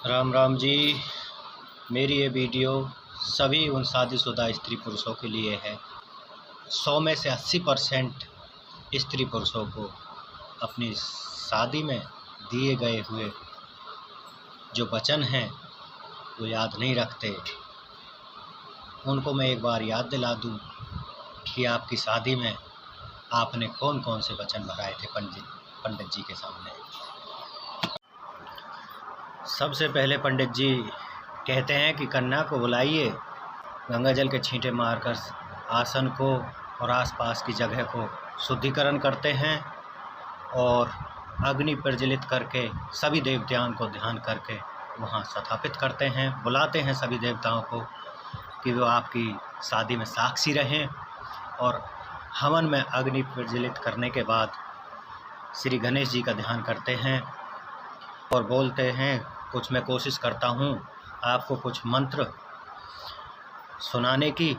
राम राम जी। मेरी ये वीडियो सभी उन शादीशुदा स्त्री पुरुषों के लिए है। 100 में से 80% स्त्री पुरुषों को अपनी शादी में दिए गए हुए जो वचन हैं वो याद नहीं रखते। उनको मैं एक बार याद दिला दूं कि आपकी शादी में आपने कौन कौन से वचन भराए थे पंडित जी के सामने। सबसे पहले पंडित जी कहते हैं कि कन्या को बुलाइए, गंगा जल के छींटे मारकर आसन को और आसपास की जगह को शुद्धिकरण करते हैं और अग्नि प्रज्वलित करके सभी देवताओं को ध्यान करके वहाँ स्थापित करते हैं। बुलाते हैं सभी देवताओं को कि वो आपकी शादी में साक्षी रहें। और हवन में अग्नि प्रज्वलित करने के बाद श्री गणेश जी का ध्यान करते हैं और बोलते हैं, कुछ मैं कोशिश करता हूँ आपको कुछ मंत्र सुनाने की।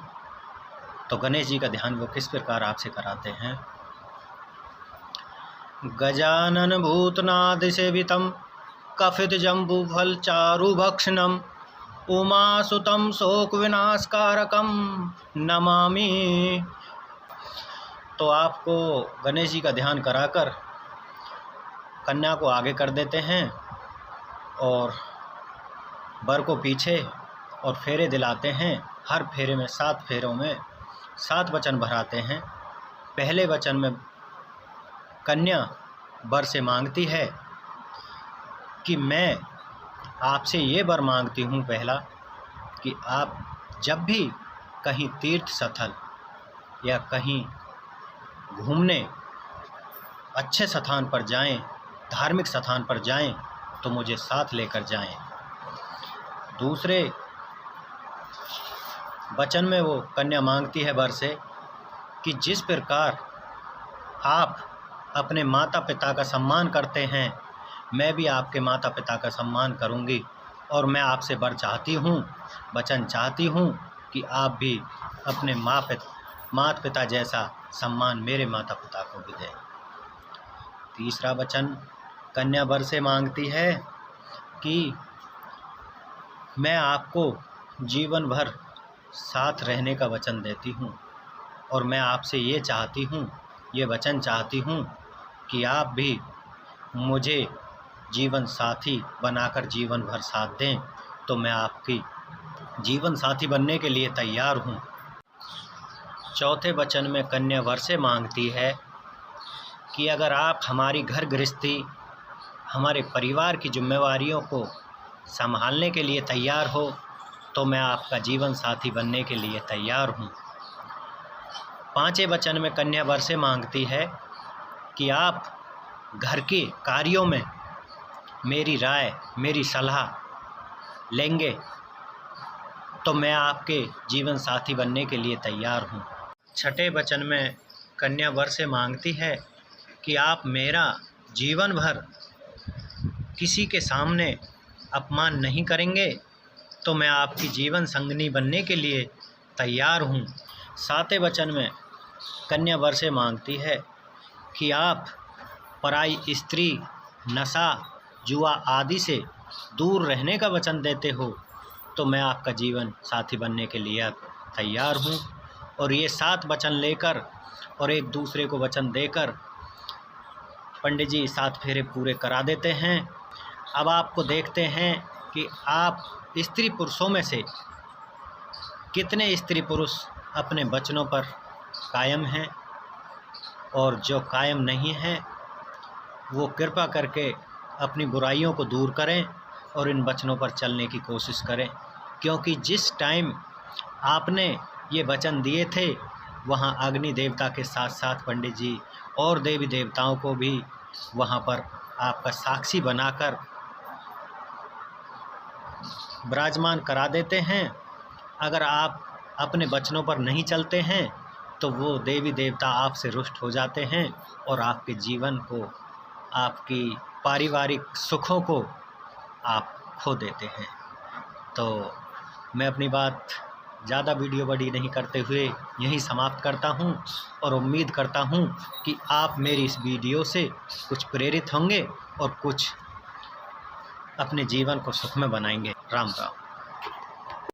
तो गणेश जी का ध्यान वो किस प्रकार आपसे कराते हैं। गजानन भूतनाथ सेवितम कफित जम्बू फल चारु भक्षणम उमासुतम शोक विनाशकारकम नमामि। तो आपको गणेश जी का ध्यान कराकर कन्या को आगे कर देते हैं और वर को पीछे और फेरे दिलाते हैं। हर फेरे में 7 फेरों में 7 वचन भराते हैं। पहले वचन में कन्या वर से मांगती है कि मैं आपसे ये वर मांगती हूँ पहला कि आप जब भी कहीं तीर्थ स्थल या कहीं घूमने अच्छे स्थान पर जाएं, धार्मिक स्थान पर जाएं, तो मुझे साथ लेकर जाएं। दूसरे वचन में वो कन्या मांगती है वर से कि जिस प्रकार आप अपने माता पिता का सम्मान करते हैं, मैं भी आपके माता पिता का सम्मान करूंगी और मैं आपसे वर चाहती हूँ, वचन चाहती हूँ कि आप भी अपने माता पिता जैसा सम्मान मेरे माता पिता को भी दें। तीसरा वचन कन्या वर से मांगती है कि मैं आपको जीवन भर साथ रहने का वचन देती हूँ और मैं आपसे ये चाहती हूँ, ये वचन चाहती हूँ कि आप भी मुझे जीवन साथी बनाकर जीवन भर साथ दें, तो मैं आपकी जीवन साथी बनने के लिए तैयार हूँ। चौथे वचन में कन्या वर से मांगती है कि अगर आप हमारी घर गृहस्थी, हमारे परिवार की जिम्मेवारियों को संभालने के लिए तैयार हो, तो मैं आपका जीवन साथी बनने के लिए तैयार हूँ। पांचवें वचन में कन्या वर से मांगती है कि आप घर के कार्यों में मेरी राय, मेरी सलाह लेंगे, तो मैं आपके जीवन साथी बनने के लिए तैयार हूँ। छठे वचन में कन्या वर से मांगती है कि आप मेरा जीवन भर किसी के सामने अपमान नहीं करेंगे, तो मैं आपकी जीवन संगनी बनने के लिए तैयार हूँ। सातवें वचन में कन्या वर से मांगती है कि आप पराई स्त्री, नशा, जुआ आदि से दूर रहने का वचन देते हो, तो मैं आपका जीवन साथी बनने के लिए तैयार हूँ। और ये 7 वचन लेकर और एक दूसरे को वचन देकर पंडित जी 7 फेरे पूरे करा देते हैं। अब आपको देखते हैं कि आप स्त्री पुरुषों में से कितने स्त्री पुरुष अपने वचनों पर कायम हैं और जो कायम नहीं हैं वो कृपा करके अपनी बुराइयों को दूर करें और इन वचनों पर चलने की कोशिश करें। क्योंकि जिस टाइम आपने ये वचन दिए थे, वहाँ अग्नि देवता के साथ साथ पंडित जी और देवी देवताओं को भी वहाँ पर आपका साक्षी बनाकर विराजमान करा देते हैं। अगर आप अपने वचनों पर नहीं चलते हैं तो वो देवी देवता आपसे रुष्ट हो जाते हैं और आपके जीवन को, आपकी पारिवारिक सुखों को आप खो देते हैं। तो मैं अपनी बात ज़्यादा वीडियो बड़ी नहीं करते हुए यहीं समाप्त करता हूं और उम्मीद करता हूं कि आप मेरी इस वीडियो से कुछ प्रेरित होंगे और कुछ अपने जीवन को सुखमय बनाएंगे। राम राम।